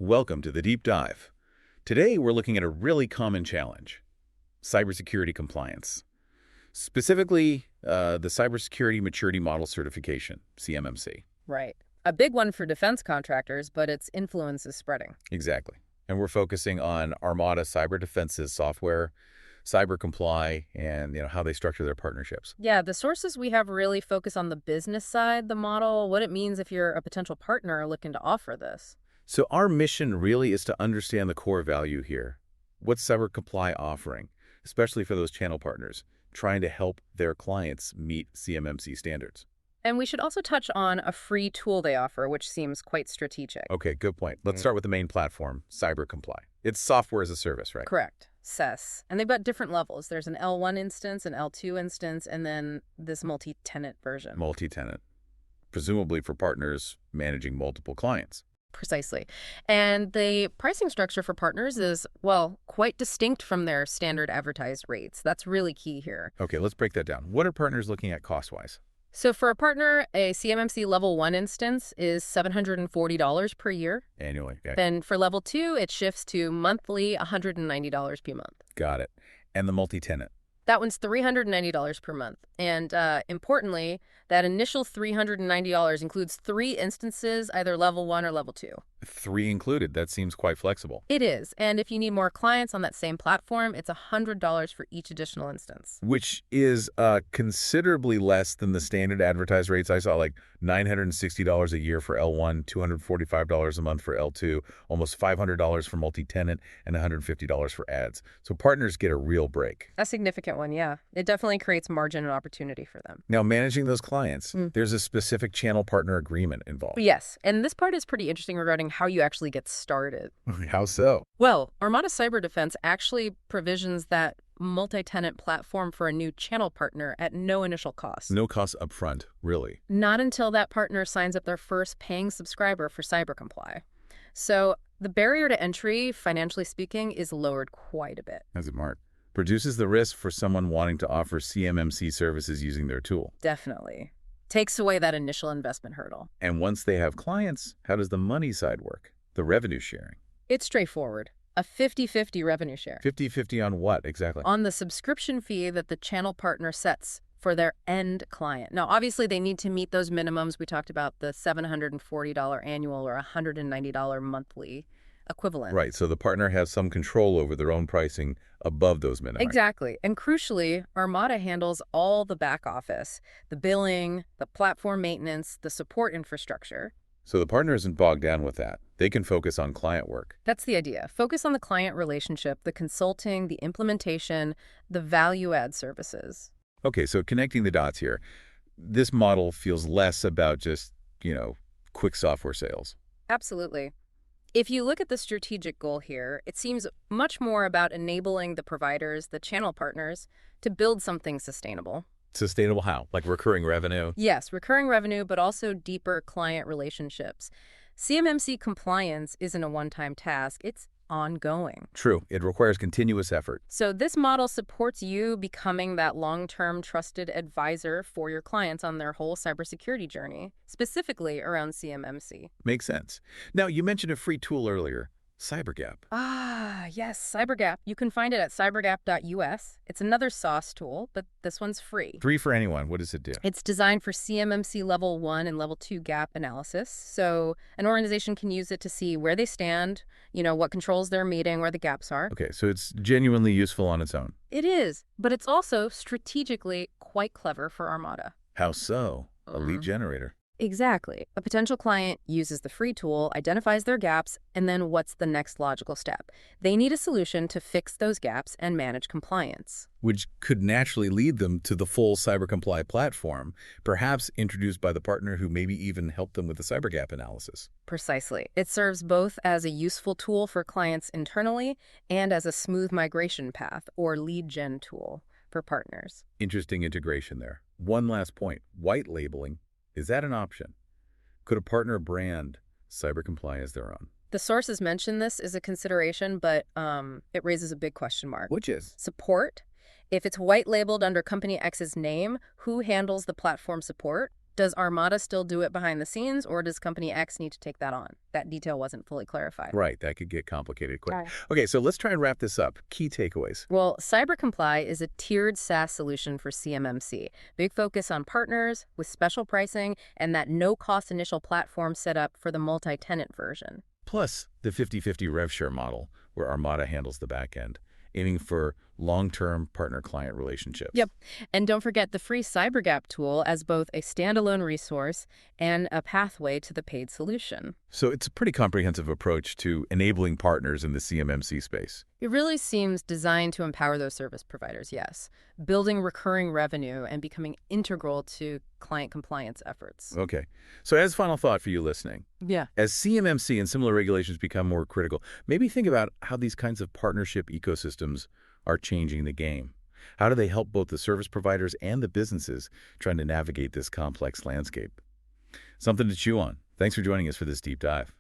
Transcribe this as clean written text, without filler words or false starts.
Welcome to the Deep Dive. Today, we're looking at a really common challenge, cybersecurity compliance. Specifically, the Cybersecurity Maturity Model Certification, CMMC. Right. A big one for defense contractors, but its influence is spreading. Exactly. And we're focusing on Armada Cyber Defense's software, cyber comply, and how they structure their partnerships. Yeah, the sources we have really focus on the business side, the model, what it means if you're a potential partner looking to offer this. So our mission really is to understand the core value here. What's cyber comply offering, especially for those channel partners, trying to help their clients meet CMMC standards? And we should also touch on a free tool they offer, which seems quite strategic. Okay, good point. Let's start with the main platform, cyber comply. It's software as a service, right? Correct. SES. And they've got different levels. There's an L1 instance, an L2 instance, and then this multi-tenant version. Multi-tenant, presumably for partners managing multiple clients. Precisely. And the pricing structure for partners is, well, quite distinct from their standard advertised rates. That's really key here. Okay, let's break that down. What are partners looking at cost-wise? So for a partner, a CMMC Level 1 instance is $740 per year. Annually. Okay. Then for Level 2, it shifts to monthly $190 per month. Got it. And the multi-tenant? That one's $390 per month. And importantly, that initial $390 includes 3 instances, either Level 1 or Level 2. 3 included. That seems quite flexible. It is. And if you need more clients on that same platform, it's $100 for each additional instance. Which is considerably less than the standard advertised rates. I saw like $960 a year for L1, $245 a month for L2, almost $500 for multi-tenant, and $150 for ads. So partners get a real break. A significant one, yeah. It definitely creates margin and opportunity for them. Now, managing those clients, there's a specific channel partner agreement involved. Yes, and this part is pretty interesting regarding how you actually get started. How so? Well, Armada Cyber Defense actually provisions that multi-tenant platform for a new channel partner at no initial cost. No cost upfront, really? Not until that partner signs up their first paying subscriber for CyberComply. So the barrier to entry, financially speaking, is lowered quite a bit. As it mark. Reduces the risk for someone wanting to offer CMMC services using their tool. Definitely. Takes away that initial investment hurdle. And once they have clients, how does the money side work? The revenue sharing? It's straightforward. A 50-50 revenue share. 50-50 on what exactly? On the subscription fee that the channel partner sets for their end client. Now, obviously, they need to meet those minimums. We talked about the $740 annual or $190 monthly equivalent. Right, so the partner has some control over their own pricing above those minimums. Exactly. And crucially, Armada handles all the back office, the billing, the platform maintenance, the support infrastructure. So the partner isn't bogged down with that. They can focus on client work. That's the idea. Focus on the client relationship, the consulting, the implementation, the value-add services. Okay, so connecting the dots here. This model feels less about just, quick software sales. Absolutely. If you look at the strategic goal here, it seems much more about enabling the providers, the channel partners, to build something sustainable. Sustainable how? Like recurring revenue? Yes, recurring revenue, but also deeper client relationships. CMMC compliance isn't a one-time task. It's ongoing. True. It requires continuous effort. So this model supports you becoming that long-term trusted advisor for your clients on their whole cybersecurity journey, specifically around CMMC. Makes sense. Now, you mentioned a free tool earlier, CyberGap. Ah, yes, CyberGap. You can find it at cybergap.us. It's another SaaS tool, but this one's free. Free for anyone. What does it do? It's designed for CMMC Level 1 and Level 2 gap analysis. So an organization can use it to see where they stand, what controls they're meeting, where the gaps are. Okay, so it's genuinely useful on its own. It is, but it's also strategically quite clever for Armada. How so? A lead generator. Exactly. A potential client uses the free tool, identifies their gaps, and then what's the next logical step? They need a solution to fix those gaps and manage compliance. Which could naturally lead them to the full CyberComply platform, perhaps introduced by the partner who maybe even helped them with the CyberGap analysis. Precisely. It serves both as a useful tool for clients internally and as a smooth migration path or lead gen tool for partners. Interesting integration there. One last point, white labeling. Is that an option? Could a partner brand CyberComply as their own? The sources mention this as a consideration, but it raises a big question mark. Which is? Support. If it's white labeled under Company X's name, who handles the platform support? Does Armada still do it behind the scenes, or does Company X need to take that on? That detail wasn't fully clarified. Right, that could get complicated quick. Okay. Okay, so let's try and wrap this up. Key takeaways. Well, CyberComply is a tiered SaaS solution for CMMC. Big focus on partners with special pricing and that no-cost initial platform set up for the multi-tenant version. Plus, the 50/50 rev share model, where Armada handles the back end, aiming for long-term partner-client relationships. Yep. And don't forget the free CyberGap tool as both a standalone resource and a pathway to the paid solution. So it's a pretty comprehensive approach to enabling partners in the CMMC space. It really seems designed to empower those service providers, yes, building recurring revenue and becoming integral to client compliance efforts. Okay. So as final thought for you listening, Yeah. as CMMC and similar regulations become more critical, maybe think about how these kinds of partnership ecosystems are changing the game. How do they help both the service providers and the businesses trying to navigate this complex landscape? Something to chew on. Thanks for joining us for this deep dive.